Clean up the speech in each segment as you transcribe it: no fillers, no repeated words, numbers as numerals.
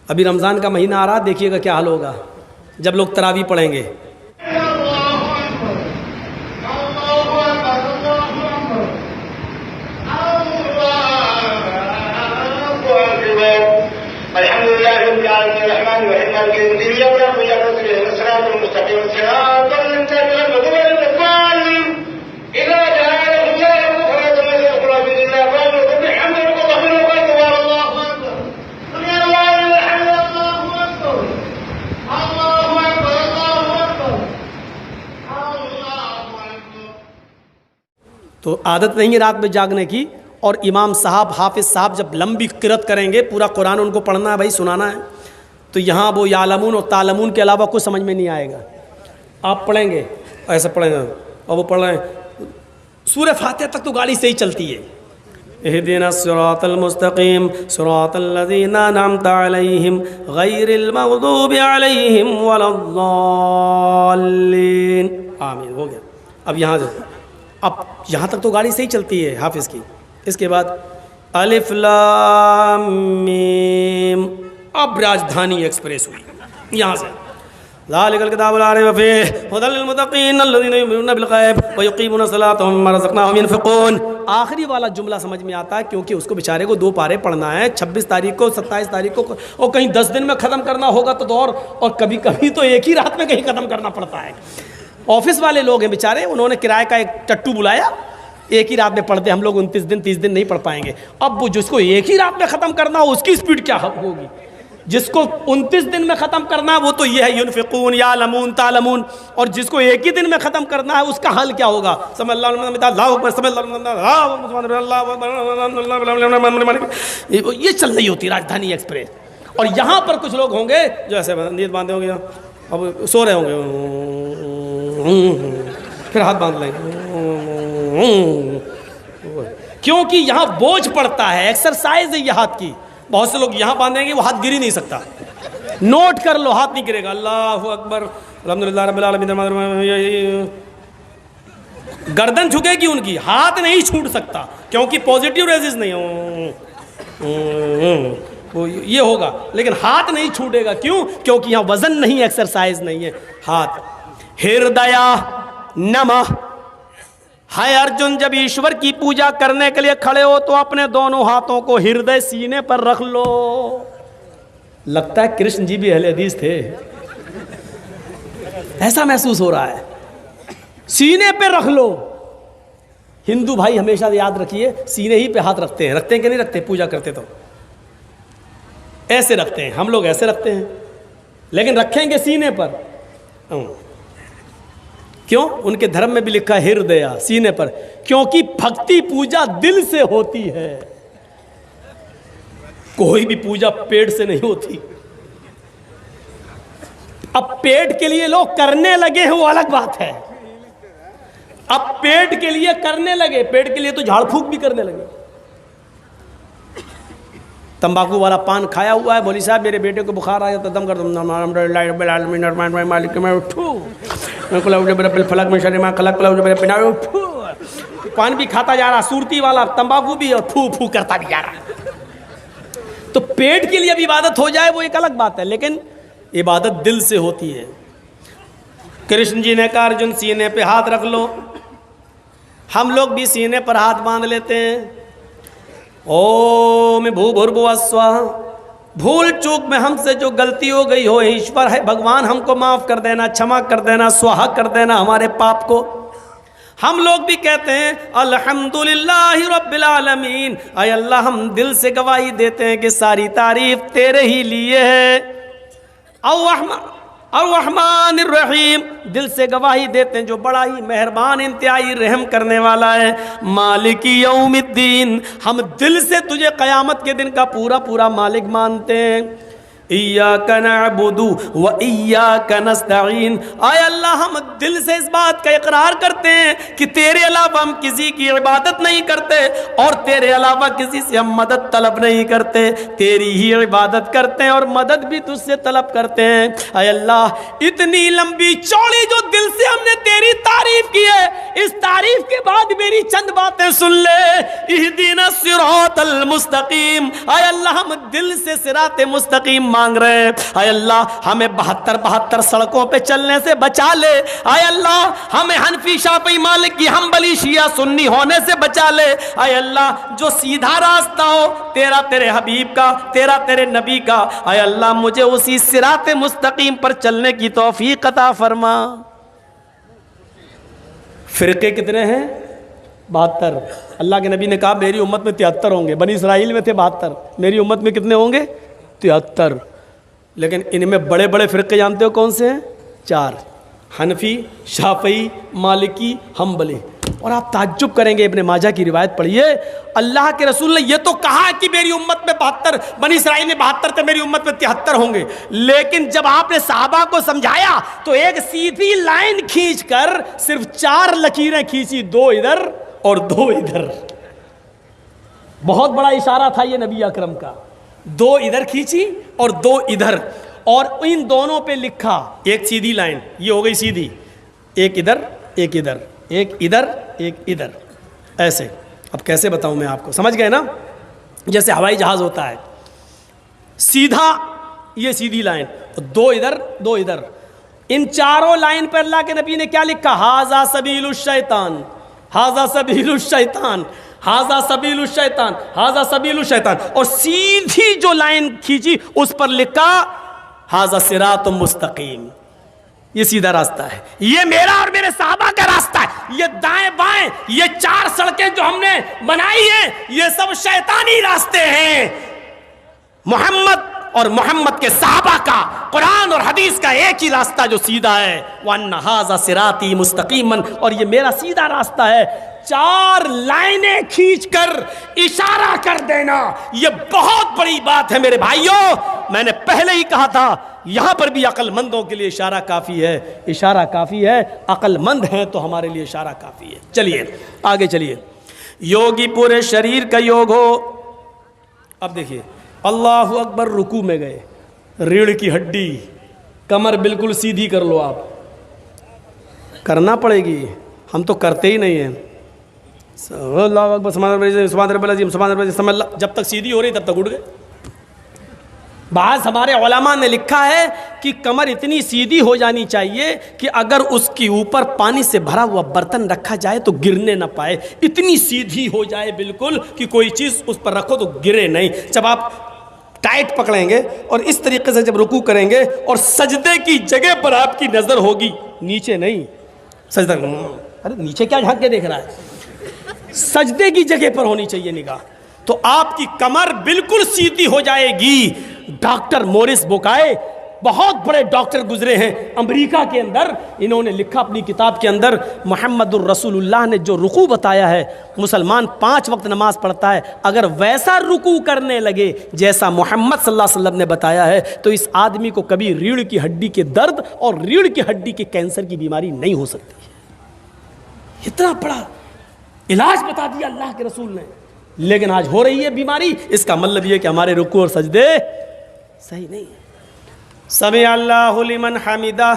ابھی رمضان کا مہینہ آ رہا، دیکھیے گا کیا حال ہوگا جب لوگ تراویح پڑھیں گے. تو عادت نہیں ہے رات میں جاگنے کی. اور امام صاحب حافظ صاحب جب لمبی قرأت کریں گے، پورا قرآن ان کو پڑھنا ہے بھائی، سنانا ہے، تو یہاں وہ یعلمون اور تعلمون کے علاوہ کچھ سمجھ میں نہیں آئے گا. آپ پڑھیں گے ایسے پڑھیں گے اور وہ پڑھ رہے ہیں سورہ فاتحہ تک تو گاڑی سے ہی چلتی ہے. اہدنا الصراط المستقیم صراط الذین انعمت علیہم غیر المغضوب علیہم ولا الضالین. آمین. ہو گیا. اب یہاں تک تو گاڑی سے ہی چلتی ہے حافظ کی. اس کے بعد الف لام میم. اب راجدھانی ایکسپریس ہوئی یہاں سے. ذالک الکتاب لا ریب فیہ ھدی للمتقین الذین یؤمنون بالغیب ویقیمون الصلاۃ ومما رزقناہم ینفقون. آخری والا جملہ سمجھ میں آتا ہے کیونکہ اس کو بیچارے کو 2 پارے پڑھنا ہے، 26 تاریخ کو 27 تاریخ کو، اور کہیں 10 دن میں ختم کرنا ہوگا تو اور کبھی کبھی تو ایک ہی رات میں کہیں ختم کرنا پڑتا ہے. آفس والے لوگ ہیں بیچارے، انہوں نے کرائے کا ایک ٹٹو بلایا، ایک ہی رات میں پڑھ دیں ہم لوگ 29 دن 30 دن نہیں پڑھ پائیں گے. اب وہ جس کو ایک ہی رات میں ختم کرنا ہو اس کی سپیڈ کیا ہوگی؟ جس کو 29 دن میں ختم کرنا ہے وہ تو یہ ہے ینفقون یعلمون تعلمون، اور جس کو ایک ہی دن میں ختم کرنا ہے اس کا حل کیا ہوگا؟ سمع اللہ اکبر سمع اللہ. یہ چل رہی ہوتی راجدھانی ایکسپریس. اور یہاں پر کچھ لوگ ہوں گے جو ایسے نیت باندھے ہوں گے، اب سو رہے ہوں گے، پھر ہاتھ باندھ لیں کیونکہ یہاں بوجھ پڑتا ہے، ایکسرسائز ہے یہ ہاتھ کی. بہت سے لوگ یہاں باندھیں گے وہ ہاتھ گر ہی نہیں سکتا. نوٹ کر لو، ہاتھ نہیں گرے گا. اللہ اکبر الحمدللہ رب العالمین. گردن جھکے گی ان کی، ہاتھ نہیں چھوٹ سکتا کیونکہ پازیٹیو ریزز نہیں یہ ہوگا، لیکن ہاتھ نہیں چھوٹے گا. کیوں؟ کیونکہ یہاں وزن نہیں، ایکسرسائز نہیں ہے. ہاتھ ہردیا نمہ. ہے ارجن جب ایشور کی پوجا کرنے کے لیے کھڑے ہو تو اپنے دونوں ہاتھوں کو ہردے سینے پر رکھ لو. لگتا ہے کرشن جی بھی اہل حدیث تھے، ایسا محسوس ہو رہا ہے. سینے پہ رکھ لو. ہندو بھائی ہمیشہ یاد رکھیے سینے ہی پہ ہاتھ رکھتے ہیں کہ نہیں رکھتے؟ پوجا کرتے تو ایسے رکھتے ہیں، ہم لوگ ایسے رکھتے ہیں، لیکن رکھیں گے سینے پر. کیوں؟ ان کے دھرم میں بھی لکھا ہے ہردیا سینے پر، کیونکہ بھکتی پوجا دل سے ہوتی ہے. کوئی بھی پوجا پیٹ سے نہیں ہوتی. اب پیٹ کے لیے لوگ کرنے لگے ہیں وہ الگ بات ہے. اب پیٹ کے لیے کرنے لگے، پیٹ کے لیے تو جھاڑ پھونک بھی کرنے لگے. تمباکو والا پان کھایا ہوا ہے، بولی صاحب میرے بیٹے کو بخار آیا تو دم کر دوں مالک میں اٹھوں فلک میں شرما خلق پان بھی کھاتا جا رہا، صورتی والا تمباکو بھی، اور پھو پھو کرتا بھی جا رہا. تو پیٹ کے لیے اب عبادت ہو جائے وہ ایک الگ بات ہے، لیکن عبادت دل سے ہوتی ہے. کرشن جی نے کہا ارجن سینے پہ ہاتھ رکھ لو. ہم لوگ بھی سینے پر ہاتھ باندھ لیتے ہیں. اوم بھوبھربھوہ سواہا. بھول چوک میں ہم سے جو غلطی ہو گئی ہو ایشور ہے بھگوان ہم کو معاف کر دینا، چھما کر دینا، سواہا کر دینا ہمارے پاپ کو. ہم لوگ بھی کہتے ہیں الحمدللہ رب العالمین. اے اللہ ہم دل سے گواہی دیتے ہیں کہ ساری تعریف تیرے ہی لیے ہے. الرحمن الرحیم. دل سے گواہی دیتے ہیں جو بڑا ہی مہربان انتہائی رحم کرنے والا ہے. مالک یوم الدین. ہم دل سے تجھے قیامت کے دن کا پورا پورا مالک مانتے ہیں. ایاک نعبد و ایاک نستعین. اے اللہ ہم دل سے اس بات کا اقرار کرتے ہیں کہ تیرے علاوہ ہم کسی کی عبادت نہیں کرتے اور تیرے علاوہ کسی سے ہم مدد طلب نہیں کرتے. تیری ہی عبادت کرتے ہیں اور مدد بھی تجھ سے طلب کرتے ہیں. اے اللہ اتنی لمبی چوڑی جو دل سے ہم نے تیری تعریف کی ہے، اس تعریف کے بعد میری چند باتیں سن لے. اہدنا الصراط المستقیم. اے اللہ ہم دل سے صراط مستقیم مانگ رہے ہیں، اے اللہ ہمیں 72 سڑکوں پہ چلنے سے بچا لے، اے اللہ ہمیں حنفی شافعی مالکی حنبلی شیعہ سنی ہونے سے بچا لے، اے اللہ جو سیدھا راستہ ہو تیرا، تیرے حبیب کا، تیرا تیرے نبی کا، اے اللہ مجھے اسی صراط مستقیم پر چلنے کی توفیق عطا فرما۔ فرقے کتنے ہیں؟ 72۔ اللہ کے نبی نے کہا میری امت میں 73 ہوں گے، بنی اسرائیل میں تھے 72، میری امت میں کتنے ہوں گے؟ 73۔ لیکن ان میں بڑے بڑے فرقے جانتے ہو کون سے ہیں؟ 4، حنفی، شافعی، مالکی، حنبلی۔ اور آپ تعجب کریں گے، ابن ماجہ کی روایت پڑھیے، اللہ کے رسول نے یہ تو کہا کہ میری امت میں 72، بنی اسرائیل میں 72 تھے، میری امت میں 73 ہوں گے، لیکن جب آپ نے صحابہ کو سمجھایا تو ایک سیدھی لائن کھینچ کر صرف 4 لکیریں کھینچی، 2 ادھر اور 2 ادھر۔ بہت بڑا اشارہ تھا یہ نبی اکرم کا، 2 ادھر کھینچی اور 2 ادھر، اور ان دونوں پہ لکھا ایک سیدھی لائن، یہ ہو گئی سیدھی، ایک ادھر ایک ادھر، ایک ادھر ایک ادھر، ایسے۔ اب کیسے بتاؤں میں آپ کو، سمجھ گئے نا؟ جیسے ہوائی جہاز ہوتا ہے، سیدھا یہ سیدھی لائن، 2 ادھر 2 ادھر، ان چاروں لائن پر اللہ کے نبی نے کیا لکھا؟ ھذا سبیل الشیطان، ھذا سبیل الشیطان، ھذا سبیل الشیطان، ھذا سبیل الشیطان، اور سیدھی جو لائن کھینچی اس پر لکھا ھذا صراط مستقیم، یہ سیدھا راستہ ہے، یہ میرا اور میرے صحابہ کا راستہ ہے، یہ دائیں بائیں یہ 4 سڑکیں جو ہم نے بنائی ہیں یہ سب شیطانی راستے ہیں۔ محمد اور محمد کے صحابہ کا، قرآن اور حدیث کا ایک ہی راستہ جو سیدھا ہے، وَأَنَّ هَذَا صِرَاطِي مُسْتَقِيمًا، اور یہ میرا سیدھا راستہ ہے۔ 4 لائنیں کھینچ کر اشارہ کر دینا یہ بہت بڑی بات ہے میرے بھائیوں۔ میں نے پہلے ہی کہا تھا یہاں پر بھی عقل مندوں کے لیے اشارہ کافی ہے، اشارہ کافی ہے، عقل مند ہیں تو ہمارے لیے اشارہ کافی ہے۔ چلیے آگے چلیے، یوگی پورے شریر کا یوگ ہو۔ اب دیکھیے، اللہ اکبر، رکوع میں گئے، ریڑھ کی ہڈی، کمر بالکل سیدھی کر لو، آپ کرنا پڑے گی، ہم تو کرتے ہی نہیں ہیں۔ اللہ اکبر، سبحان رب العظیم، سبحان رب العظیم، جب تک سیدھی ہو رہی تب تک اٹھ گئے۔ بعض ہمارے علماء نے لکھا ہے کہ کمر اتنی سیدھی ہو جانی چاہیے کہ اگر اس کے اوپر پانی سے بھرا ہوا برتن رکھا جائے تو گرنے نہ پائے، اتنی سیدھی ہو جائے بالکل کہ کوئی چیز اس پر رکھو تو گرے نہیں۔ جب آپ ٹائٹ پکڑیں گے اور اس طریقے سے جب رکوع کریں گے اور سجدے کی جگہ پر آپ کی نظر ہوگی، نیچے نہیں، سجدہ، ارے نیچے کیا جھانک کے دیکھ رہا ہے، سجدے کی جگہ پر ہونی چاہیے نگاہ، تو آپ کی کمر بالکل سیدھی ہو جائے گی۔ ڈاکٹر مورس بوکائے بہت بڑے ڈاکٹر گزرے ہیں امریکہ کے اندر، انہوں نے لکھا اپنی کتاب کے اندر، محمد الرسول اللہ نے جو رکوع بتایا ہے، مسلمان 5 وقت نماز پڑھتا ہے، اگر ویسا رکوع کرنے لگے جیسا محمد صلی اللہ علیہ وسلم نے بتایا ہے تو اس آدمی کو کبھی ریڑھ کی ہڈی کے درد اور ریڑھ کی ہڈی کے کینسر کی بیماری نہیں ہو سکتی۔ اتنا بڑا علاج بتا دیا اللہ کے رسول نے، لیکن آج ہو رہی ہے بیماری۔ اس کا مطلب یہ کہ ہمارے رکوع اور سجدے صحیح نہیں ہے۔ سمع اللہ لمن حمدہ،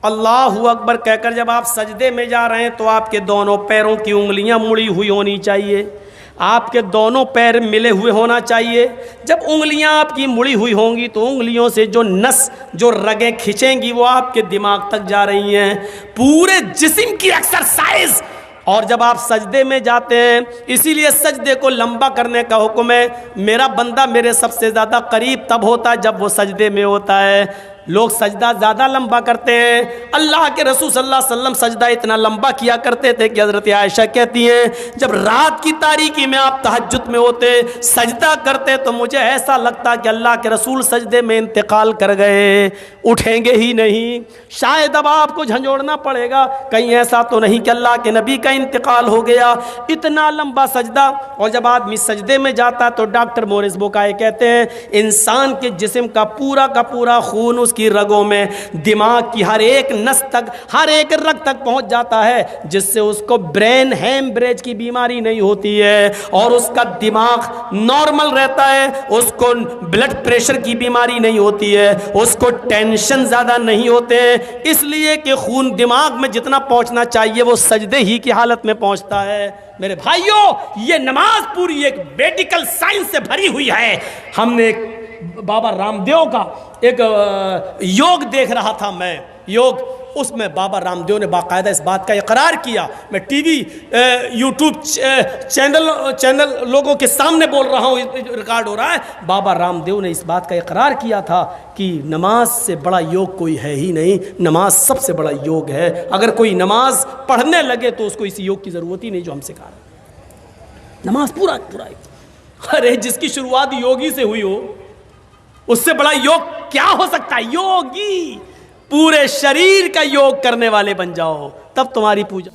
اللہ اکبر کہہ کر جب آپ سجدے میں جا رہے ہیں تو آپ کے دونوں پیروں کی انگلیاں مڑی ہوئی ہونی چاہیے، آپ کے دونوں پیر ملے ہوئے ہونا چاہیے۔ جب انگلیاں آپ کی مڑی ہوئی ہوں گی تو انگلیوں سے جو نس، جو رگیں کھنچیں گی وہ آپ کے دماغ تک جا رہی ہیں، پورے جسم کی ایکسرسائز۔ اور جب آپ سجدے میں جاتے ہیں، اسی لیے سجدے کو لمبا کرنے کا حکم ہے۔ میرا بندہ میرے سب سے زیادہ قریب تب ہوتا ہے جب وہ سجدے میں ہوتا ہے۔ لوگ سجدہ زیادہ لمبا کرتے ہیں، اللہ کے رسول صلی اللہ علیہ وسلم سجدہ اتنا لمبا کیا کرتے تھے کہ حضرت عائشہ کہتی ہیں جب رات کی تاریکی میں آپ تہجد میں ہوتے، سجدہ کرتے تو مجھے ایسا لگتا کہ اللہ کے رسول سجدے میں انتقال کر گئے، اٹھیں گے ہی نہیں، شاید اب آپ کو جھنجھوڑنا پڑے گا، کہیں ایسا تو نہیں کہ اللہ کے نبی کا انتقال ہو گیا۔ اتنا لمبا سجدہ، اور جب آدمی سجدے میں جاتا تو ڈاکٹر مورس بوکائے کہتے ہیں انسان کے جسم کا پورا خون اس کی رگوں میں، دماغ کی ہر ایک نس تک، ہر ایک رگ تک پہنچ جاتا ہے، جس سے اس کو برین ہیمبریج کی بیماری نہیں ہوتی ہے، اور اس کا دماغ نارمل رہتا ہے، اس کو بلڈ پریشر کی بیماری نہیں ہوتی ہے، اس کو ٹینشن زیادہ نہیں ہوتے ہیں، اس لیے کہ خون دماغ میں جتنا پہنچنا چاہیے وہ سجدے ہی کی حالت میں پہنچتا ہے۔ میرے بھائیوں، یہ نماز پوری ایک میڈیکل سائنس سے بھری ہوئی ہے۔ ہم نے بابا رام دیو کا ایک یوگ دیکھ رہا تھا میں، یوگ، اس میں بابا رام دیو نے باقاعدہ اس بات کا اقرار کیا، میں ٹی وی یوٹیوب چینل لوگوں کے سامنے بول رہا ہوں، ریکارڈ ہو رہا ہے، بابا رام دیو نے اس بات کا اقرار کیا تھا کہ نماز سے بڑا یوگ کوئی ہے ہی نہیں، نماز سب سے بڑا یوگ ہے، اگر کوئی نماز پڑھنے لگے تو اس کو اس یوگ کی ضرورت ہی نہیں جو ہم سکھا رہے ہیں۔ نماز پورا ارے جس کی شروعات یوگی سے ہوئی ہو، اس سے بڑا یوگ کیا ہو سکتا ہے؟ یوگی، پورے شریر کا یوگ کرنے والے بن جاؤ، تب تمہاری پوجا